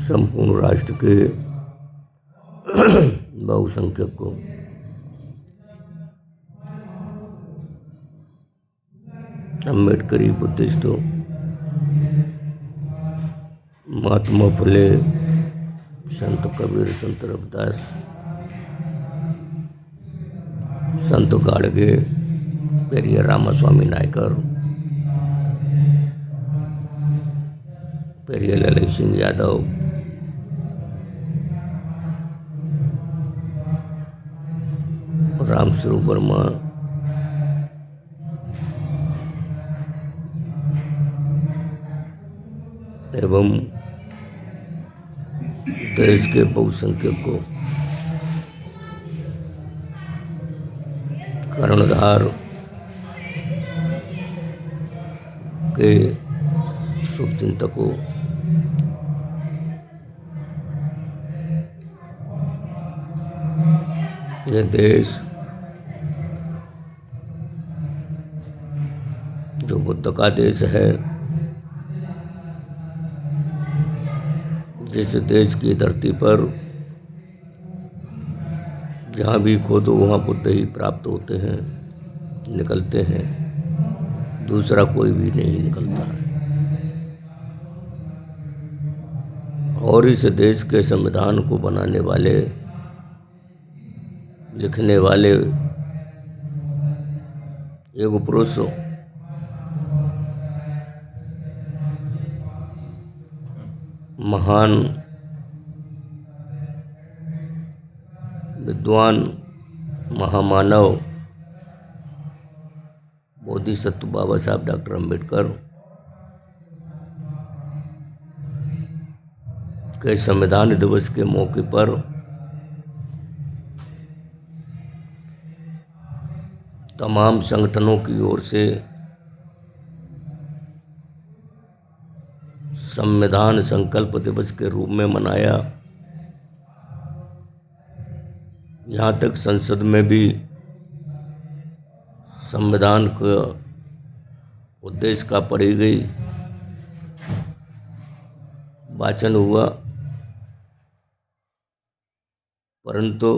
संपूर्ण राष्ट्र के बहुसंख्यक को अम्बेडकरी बुद्धिस्ट हो, महात्मा फुले, संत कबीर, संत रविदास, संत गाडगे, पेरिया रामास्वामी नायकर, पेरिया ललित सिंह यादव, राम स्वरूप वर्मा, एवं देश के बहुसंख्यक को कर्णधार के शुभचिंतकों, यह देश जो बुद्ध का देश है, जिस देश की धरती पर जहाँ भी खोदो वहाँ बुद्ध ही प्राप्त होते हैं, निकलते हैं, दूसरा कोई भी नहीं निकलता है। और इस देश के संविधान को बनाने वाले, लिखने वाले एक पुरुष महान विद्वान, महामानव, बोधिसत्व बाबा साहब डॉक्टर अम्बेडकर के संविधान दिवस के मौके पर तमाम संगठनों की ओर से संविधान संकल्प दिवस के रूप में मनाया। यहाँ तक संसद में भी संविधान का उद्देश्य का पढ़ी गई, वाचन हुआ, परंतु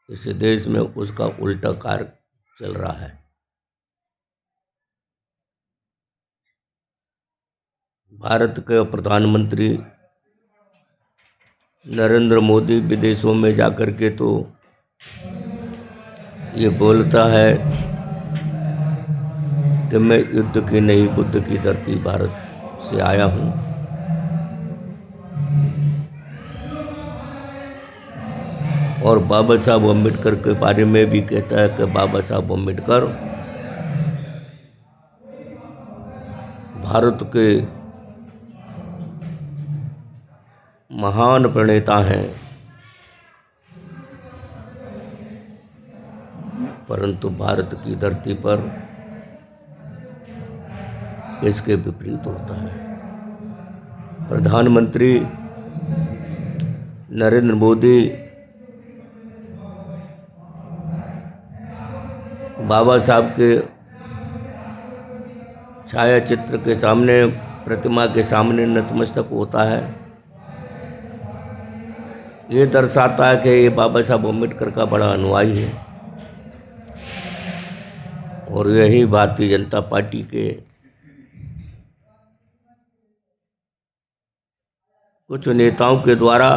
इस देश में उसका उल्टा कार्य चल रहा है। भारत के प्रधानमंत्री नरेंद्र मोदी विदेशों में जाकर के तो ये बोलता है कि मैं युद्ध की नहीं बुद्ध की धरती भारत से आया हूँ, और बाबा साहब अम्बेडकर के बारे में भी कहता है कि बाबा साहब अम्बेडकर भारत के महान प्रणेता हैं, परंतु भारत की धरती पर इसके विपरीत होता है। प्रधानमंत्री नरेंद्र मोदी बाबा साहब के छाया चित्र के सामने, प्रतिमा के सामने नतमस्तक होता है। ये दर्शाता है कि ये बाबा साहब अम्बेडकर का बड़ा अनुयायी है, और यही भारतीय जनता पार्टी के कुछ नेताओं के द्वारा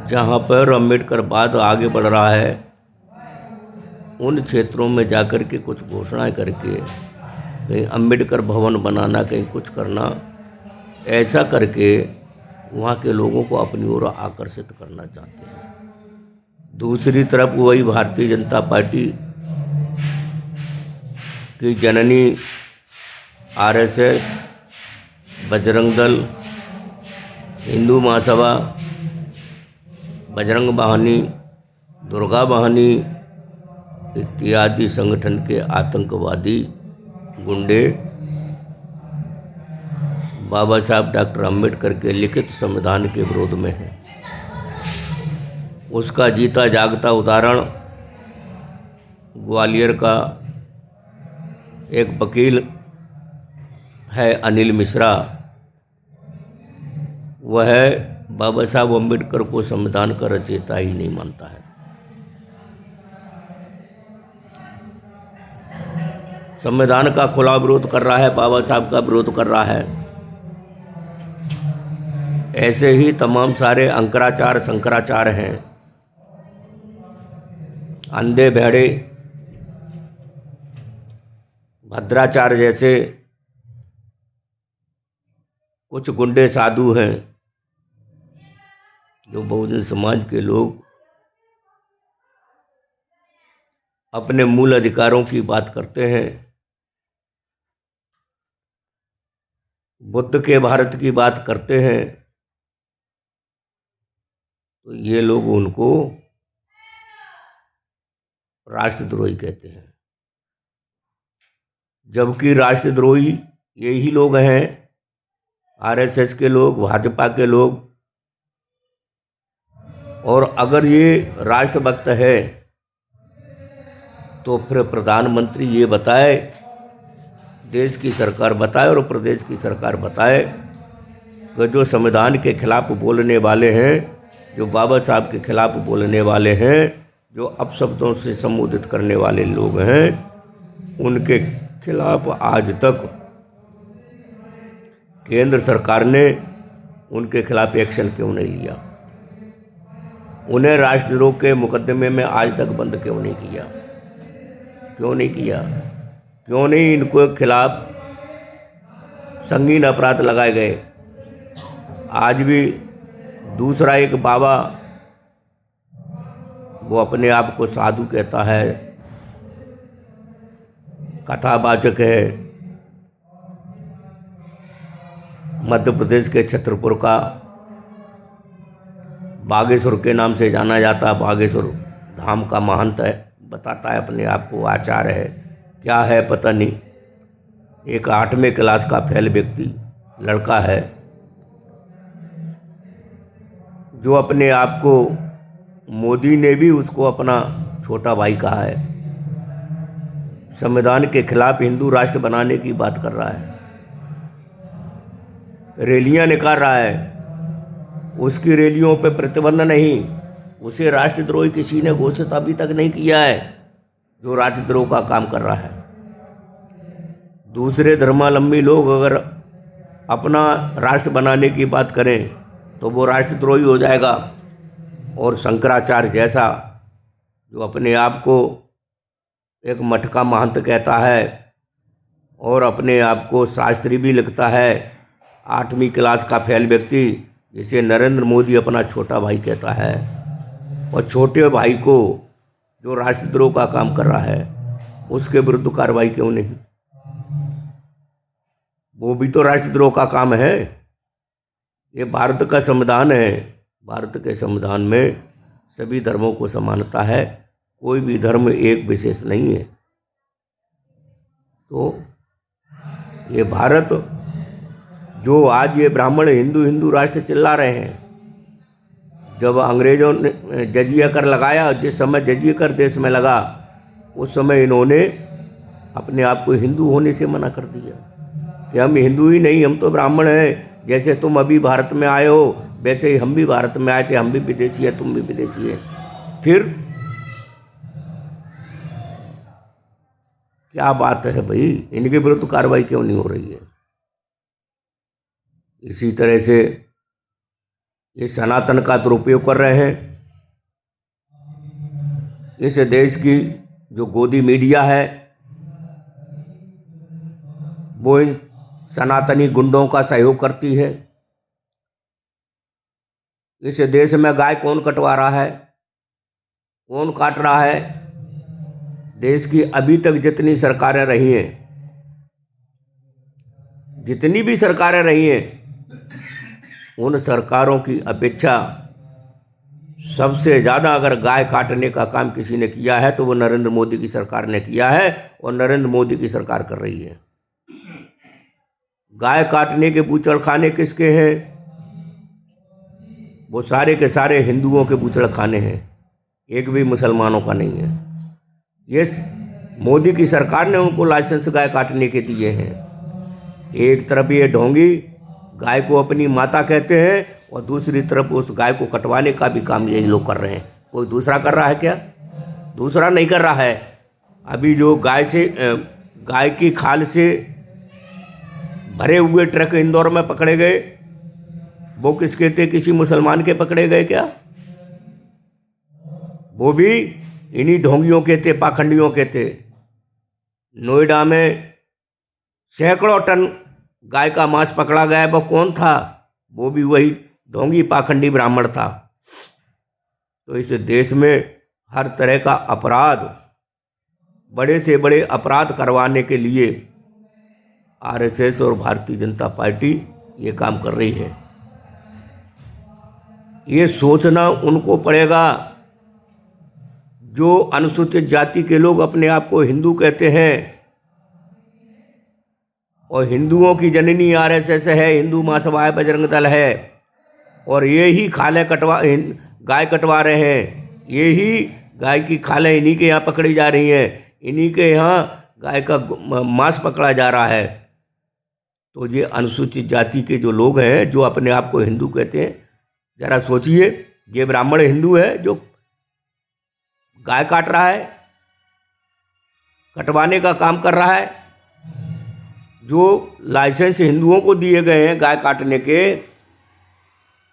जहाँ पर अम्बेडकरवाद आगे बढ़ रहा है, उन क्षेत्रों में जाकर के कुछ घोषणाएं करके कहीं अम्बेडकर भवन बनाना, कहीं कुछ करना, ऐसा करके वहाँ के लोगों को अपनी ओर आकर्षित करना चाहते हैं। दूसरी तरफ वही भारतीय जनता पार्टी की जननी आरएसएस, बजरंग दल, हिंदू महासभा, बजरंग वाहिनी, दुर्गा वाहिनी इत्यादि संगठन के आतंकवादी गुंडे बाबा साहब डॉक्टर अम्बेडकर के लिखित संविधान के विरोध में है। उसका जीता जागता उदाहरण ग्वालियर का एक वकील है अनिल मिश्रा, वह बाबा साहब अम्बेडकर को संविधान का रचयिता ही नहीं मानता है। संविधान का खुला विरोध कर रहा है, बाबा साहब का विरोध कर रहा है। ऐसे ही तमाम सारे अंकराचार शंकराचार हैं, अंधे भेड़े भद्राचार्य जैसे कुछ गुंडे साधु हैं जो बहुजन समाज के लोग अपने मूल अधिकारों की बात करते हैं, बुद्ध के भारत की बात करते हैं, तो ये लोग उनको राष्ट्रद्रोही कहते हैं। जबकि राष्ट्रद्रोही यही लोग हैं, आरएसएस के लोग, भाजपा के लोग। और अगर ये राष्ट्रभक्त है तो फिर प्रधानमंत्री ये बताए, देश की सरकार बताए और प्रदेश की सरकार बताए कि जो संविधान के खिलाफ बोलने वाले हैं, जो बाबा साहब के खिलाफ बोलने वाले हैं, जो अपशब्दों से संबोधित करने वाले लोग हैं, उनके खिलाफ आज तक केंद्र सरकार ने उनके खिलाफ एक्शन क्यों नहीं लिया? उन्हें राष्ट्रद्रोह के मुकदमे में आज तक बंद क्यों नहीं किया? क्यों नहीं किया? क्यों नहीं इनको खिलाफ संगीन अपराध लगाए गए? आज भी दूसरा एक बाबा, वो अपने आप को साधु कहता है, कथावाचक है, मध्य प्रदेश के छतरपुर का, बागेश्वर के नाम से जाना जाता है, बागेश्वर धाम का महंत है, बताता है अपने आप को आचार्य है, क्या है पता नहीं। एक 8वें क्लास का फेल व्यक्ति लड़का है जो अपने आप को, मोदी ने भी उसको अपना छोटा भाई कहा है, संविधान के खिलाफ हिंदू राष्ट्र बनाने की बात कर रहा है, रैलियां निकाल रहा है, उसकी रैलियों पे प्रतिबंध नहीं, उसे राष्ट्रद्रोही किसी ने घोषित अभी तक नहीं किया है जो राष्ट्रद्रोह का काम कर रहा है। दूसरे धर्मावलंबी लोग अगर अपना राष्ट्र बनाने की बात करें तो वो राष्ट्रद्रोही हो जाएगा। और शंकराचार्य जैसा जो अपने आप को एक मठ का महंत कहता है और अपने आप को शास्त्री भी लिखता है, 8वीं क्लास का फेल व्यक्ति जिसे नरेंद्र मोदी अपना छोटा भाई कहता है, और छोटे भाई को जो राष्ट्रद्रोह का काम कर रहा है उसके विरुद्ध कार्रवाई क्यों नहीं? वो भी तो राष्ट्रद्रोह का काम है। ये भारत का संविधान है, भारत के संविधान में सभी धर्मों को समानता है, कोई भी धर्म एक विशेष नहीं है। तो ये भारत जो आज ये ब्राह्मण हिंदू हिंदू राष्ट्र चिल्ला रहे हैं, जब अंग्रेजों ने जजिया कर लगाया, जिस समय जजिया कर देश में लगा, उस समय इन्होंने अपने आप को हिंदू होने से मना कर दिया कि हम हिंदू ही नहीं, हम तो ब्राह्मण हैं। जैसे तुम अभी भारत में आए हो वैसे ही हम भी भारत में आए थे, हम भी विदेशी है, तुम भी विदेशी है। फिर क्या बात है भाई, इनके विरुद्ध कार्रवाई क्यों नहीं हो रही है? इसी तरह से ये सनातन का दुरुपयोग कर रहे हैं। इस देश की जो गोदी मीडिया है वो इन सनातनी गुंडों का सहयोग करती है। इस देश में गाय कौन कटवा रहा है, कौन काट रहा है? देश की अभी तक जितनी सरकारें रही हैं, जितनी भी सरकारें रही हैं, उन सरकारों की अपेक्षा सबसे ज़्यादा अगर गाय काटने का काम किसी ने किया है तो वो नरेंद्र मोदी की सरकार ने किया है, और नरेंद्र मोदी की सरकार कर रही है। गाय काटने के बूचड़ खाने किसके हैं? वो सारे के सारे हिंदुओं के बूचड़ खाने हैं, एक भी मुसलमानों का नहीं है। ये मोदी की सरकार ने उनको लाइसेंस गाय काटने के दिए हैं। एक तरफ ये ढोंगी गाय को अपनी माता कहते हैं और दूसरी तरफ उस गाय को कटवाने का भी काम यही लोग कर रहे हैं। कोई दूसरा कर रहा है क्या? दूसरा नहीं कर रहा है। अभी जो गाय की खाल से भरे हुए ट्रक इंदौर में पकड़े गए, वो किसके थे? किसी मुसलमान के पकड़े गए क्या? वो भी इन्हीं ढोंगियों के थे, पाखंडियों के थे। नोएडा में सैकड़ों टन गाय का मांस पकड़ा गया, वो कौन था? वो भी वही ढोंगी पाखंडी ब्राह्मण था। तो इस देश में हर तरह का अपराध, बड़े से बड़े अपराध करवाने के लिए आरएसएस और भारतीय जनता पार्टी ये काम कर रही है। ये सोचना उनको पड़ेगा जो अनुसूचित जाति के लोग अपने आप को हिंदू कहते हैं और हिंदुओं की जननी आरएसएस है, हिंदू महासभा है, बजरंग दल है, और ये ही खालें गाय कटवा रहे हैं। ये ही गाय की खालें इन्हीं के यहाँ पकड़ी जा रही हैं, इन्हीं के यहाँ गाय का मांस पकड़ा जा रहा है। तो ये अनुसूचित जाति के जो लोग हैं जो अपने आप को हिंदू कहते हैं, जरा सोचिए, ये ब्राह्मण हिंदू है जो गाय काट रहा है, कटवाने का काम कर रहा है। जो लाइसेंस हिंदुओं को दिए गए हैं गाय काटने के,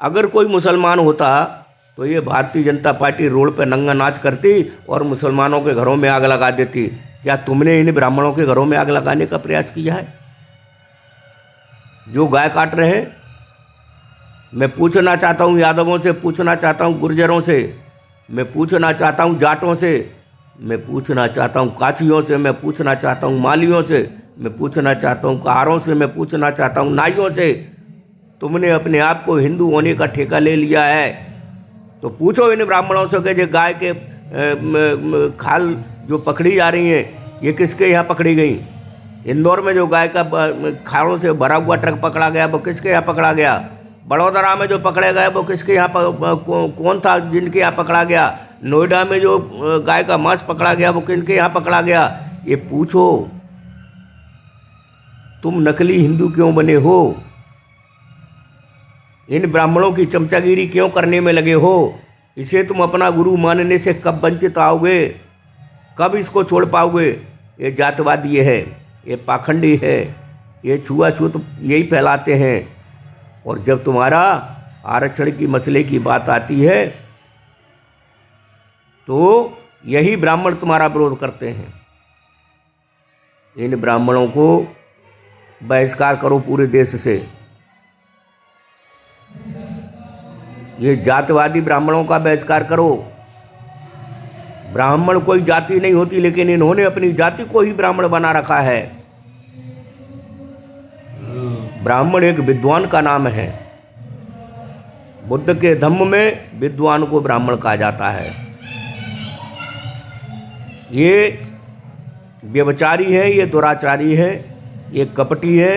अगर कोई मुसलमान होता तो ये भारतीय जनता पार्टी रोड पे नंगा नाच करती और मुसलमानों के घरों में आग लगा देती। क्या तुमने इन ब्राह्मणों के घरों में आग लगाने का प्रयास किया है जो गाय काट रहे हैं? मैं पूछना चाहता हूँ, यादवों से पूछना चाहता हूँ, गुर्जरों से मैं पूछना चाहता हूँ, जाटों से मैं पूछना चाहता हूँ, काचियों से मैं पूछना चाहता हूँ, मालियों से मैं पूछना चाहता हूँ, कहारों से मैं पूछना चाहता हूँ, नाइयों से, तुमने अपने आप को हिंदू होने का ठेका ले लिया है तो पूछो इन ब्राह्मणों से कि गाय के खाल जो पकड़ी जा रही हैं ये किसके यहाँ पकड़ी गई? इंदौर में जो गाय का खालों से भरा हुआ ट्रक पकड़ा गया वो किसके यहाँ पकड़ा गया? बड़ौदा में जो पकड़े गए वो किसके यहाँ कौन था जिनके यहाँ पकड़ा गया? नोएडा में जो गाय का मांस पकड़ा गया वो किनके यहाँ पकड़ा गया? ये पूछो। तुम नकली हिंदू क्यों बने हो? इन ब्राह्मणों की चमचागिरी क्यों करने में लगे हो? इसे तुम अपना गुरु मानने से कब वंचित आओगे? कब इसको छोड़ पाओगे? ये जातवादी है, ये पाखंडी है, ये छुआछूत यही फैलाते हैं। और जब तुम्हारा आरक्षण की मसले की बात आती है तो यही ब्राह्मण तुम्हारा विरोध करते हैं। इन ब्राह्मणों को बहिष्कार करो पूरे देश से। ये जातिवादी ब्राह्मणों का बहिष्कार करो। ब्राह्मण कोई जाति नहीं होती, लेकिन इन्होंने अपनी जाति को ही ब्राह्मण बना रखा है। ब्राह्मण एक विद्वान का नाम है। बुद्ध के धम्म में विद्वान को ब्राह्मण कहा जाता है। ये व्यभिचारी है, ये दुराचारी है, ये कपटी है।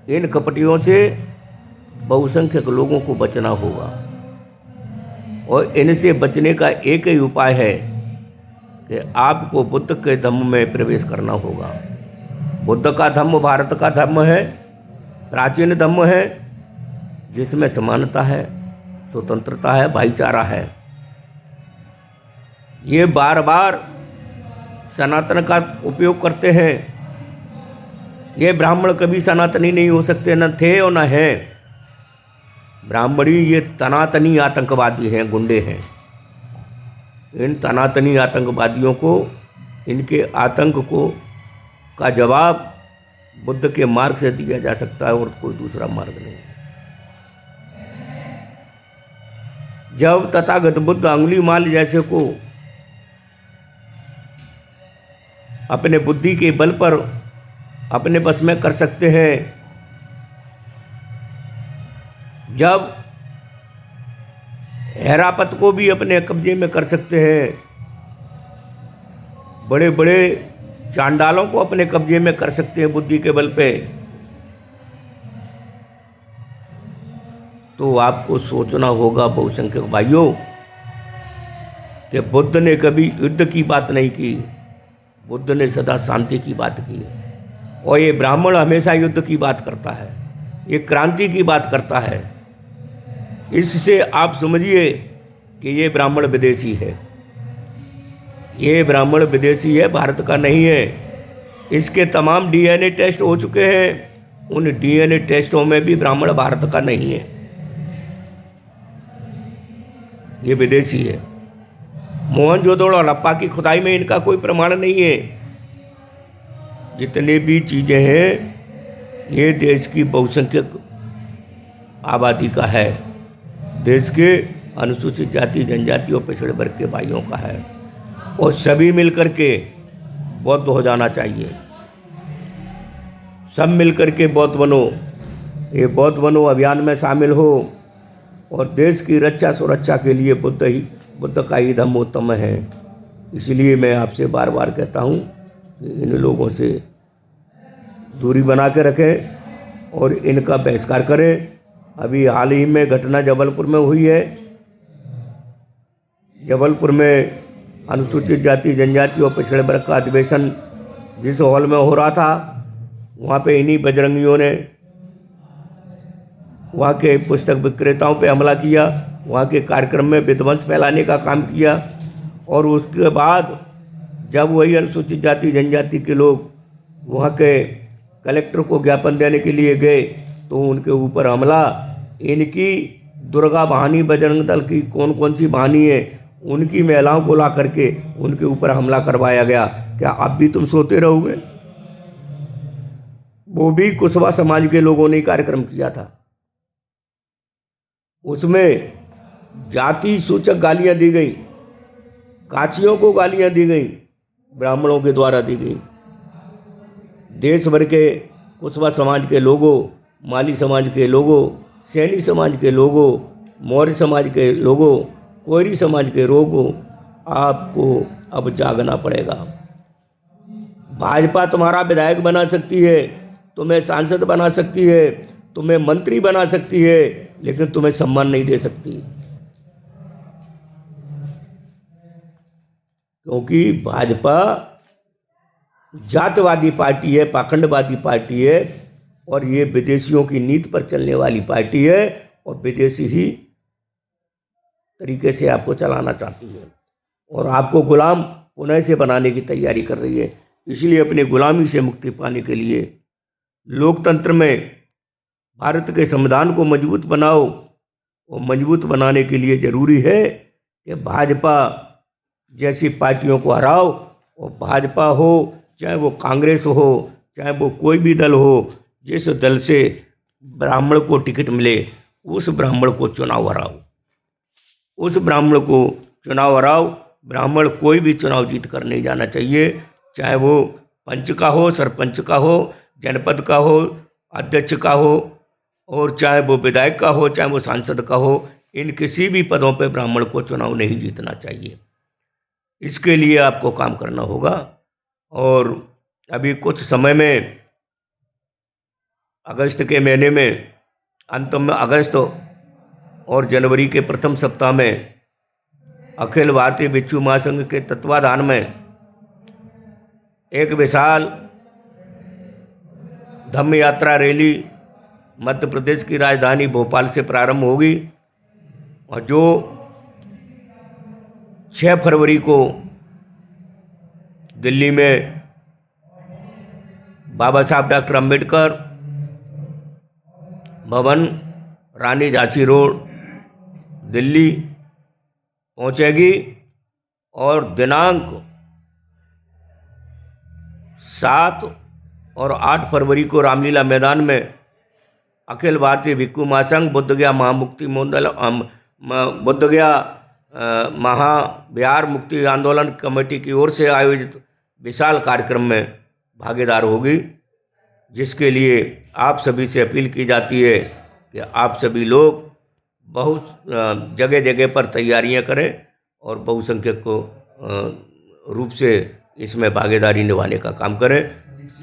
इन कपटियों से बहुसंख्यक लोगों को बचना होगा और इनसे बचने का एक ही उपाय है कि आपको बुद्ध के धम्म में प्रवेश करना होगा। बुद्ध का धम्म भारत का धम्म है, प्राचीन धम्म है, जिसमें समानता है, स्वतंत्रता है, भाईचारा है। ये बार बार सनातन का उपयोग करते हैं। ये ब्राह्मण कभी सनातनी नहीं हो सकते, न थे और न हैं। ब्राह्मणी ये तनातनी आतंकवादी हैं, गुंडे हैं। इन तनातनी आतंकवादियों को, इनके आतंक को का जवाब बुद्ध के मार्ग से दिया जा सकता है और कोई दूसरा मार्ग नहीं है। जब तथागत बुद्ध अंगुलीमाल जैसे को अपने बुद्धि के बल पर अपने बस में कर सकते हैं, जब हैरापत को भी अपने कब्जे में कर सकते हैं, बड़े बड़े चांडालों को अपने कब्जे में कर सकते हैं बुद्धि के बल पे, तो आपको सोचना होगा बहुसंख्यक भाइयों कि बुद्ध ने कभी युद्ध की बात नहीं की। बुद्ध ने सदा शांति की बात की और ये ब्राह्मण हमेशा युद्ध की बात करता है। ये क्रांति की बात करता है। इससे आप समझिए कि ये ब्राह्मण विदेशी है, ये ब्राह्मण विदेशी है, भारत का नहीं है। इसके तमाम डीएनए टेस्ट हो चुके हैं, उन डीएनए टेस्टों में भी ब्राह्मण भारत का नहीं है, ये विदेशी है। मोहनजोदड़ो और हड़प्पा की खुदाई में इनका कोई प्रमाण नहीं है। जितने भी चीज़ें हैं ये देश की बहुसंख्यक आबादी का है, देश के अनुसूचित जाति जनजाति और पिछड़े वर्ग के भाइयों का है, और सभी मिलकर के बौद्ध हो जाना चाहिए। सब मिलकर के बौद्ध बनो, ये बौद्ध बनो अभियान में शामिल हो, और देश की रक्षा सुरक्षा के लिए बुद्ध का ही धम्म उत्तम है। इसलिए मैं आपसे बार बार कहता हूँ कि इन लोगों से दूरी बना के रखें और इनका बहिष्कार करें। अभी हाल ही में घटना जबलपुर में हुई है। जबलपुर में अनुसूचित जाति जनजाति और पिछड़े वर्ग का अधिवेशन जिस हॉल में हो रहा था, वहाँ पे इन्हीं बजरंगियों ने वहाँ के पुस्तक विक्रेताओं पे हमला किया, वहाँ के कार्यक्रम में विध्वंस फैलाने का काम किया। और उसके बाद जब वही अनुसूचित जाति जनजाति के लोग वहाँ के कलेक्टर को ज्ञापन देने के लिए गए तो उनके ऊपर हमला, इनकी दुर्गा वाहिनी बजरंग दल की कौन कौन सी वाहिनी है उनकी महिलाओं को ला करके उनके ऊपर हमला करवाया गया। क्या अब भी तुम सोते रहोगे? वो भी कुशवा समाज के लोगों ने कार्यक्रम किया था, उसमें जाति सूचक गालियां दी गई, काचियों को गालियां दी गई, ब्राह्मणों के द्वारा दी गई। देश भर के कुशवा समाज के लोगों, माली समाज के लोगों, सैनी समाज के लोगों, मौर्य समाज के लोगों, कोयरी समाज के लोगों, आपको अब जागना पड़ेगा। भाजपा तुम्हारा विधायक बना सकती है, तुम्हें सांसद बना सकती है, तुम्हें मंत्री बना सकती है, लेकिन तुम्हें सम्मान नहीं दे सकती, क्योंकि भाजपा जातवादी पार्टी है, पाखंडवादी पार्टी है, और ये विदेशियों की नीति पर चलने वाली पार्टी है, और विदेशी ही तरीके से आपको चलाना चाहती है और आपको गुलाम पुनः से बनाने की तैयारी कर रही है। इसलिए अपने गुलामी से मुक्ति पाने के लिए लोकतंत्र में भारत के संविधान को मजबूत बनाओ, और मजबूत बनाने के लिए ज़रूरी है कि भाजपा जैसी पार्टियों को हराओ। और भाजपा हो चाहे वो कांग्रेस हो चाहे वो कोई भी दल हो, जिस दल से ब्राह्मण को टिकट मिले उस ब्राह्मण को चुनाव हराओ, उस ब्राह्मण को चुनाव हराओ। ब्राह्मण कोई भी चुनाव जीत कर नहीं जाना चाहिए, चाहे वो पंच का हो, सरपंच का हो, जनपद का हो, अध्यक्ष का हो, और चाहे वो विधायक का हो, चाहे वो सांसद का हो। इन किसी भी पदों पर ब्राह्मण को चुनाव नहीं जीतना चाहिए। इसके लिए आपको काम करना होगा। और अभी कुछ समय में अगस्त के महीने में, अंत में अगस्त और जनवरी के प्रथम सप्ताह में अखिल भारतीय भिक्षु महासंघ के तत्वाधान में एक विशाल धम्म यात्रा रैली मध्य प्रदेश की राजधानी भोपाल से प्रारंभ होगी, और जो 6 फरवरी को दिल्ली में बाबा साहब डॉक्टर अम्बेडकर भवन, रानी झांसी रोड, दिल्ली पहुंचेगी। और दिनांक 7 और 8 फरवरी को रामलीला मैदान में अखिल भारतीय भिक्षु महासंघ बोधगया महामुक्ति मंडल बोधगया महाबिहार मुक्ति आंदोलन कमेटी की ओर से आयोजित विशाल कार्यक्रम में भागीदार होगी, जिसके लिए आप सभी से अपील की जाती है कि आप सभी लोग बहुत जगह जगह पर तैयारियां करें और बहुसंख्यक को रूप से इसमें भागीदारी निभाने का काम करें,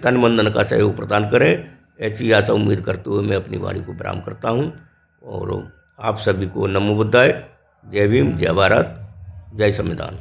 तन मन धन का सहयोग प्रदान करें। ऐसी आशा उम्मीद करते हुए मैं अपनी वाणी को विराम करता हूं, और आप सभी को नमो बुद्धाय, जय भीम, जय भारत, जय संविधान।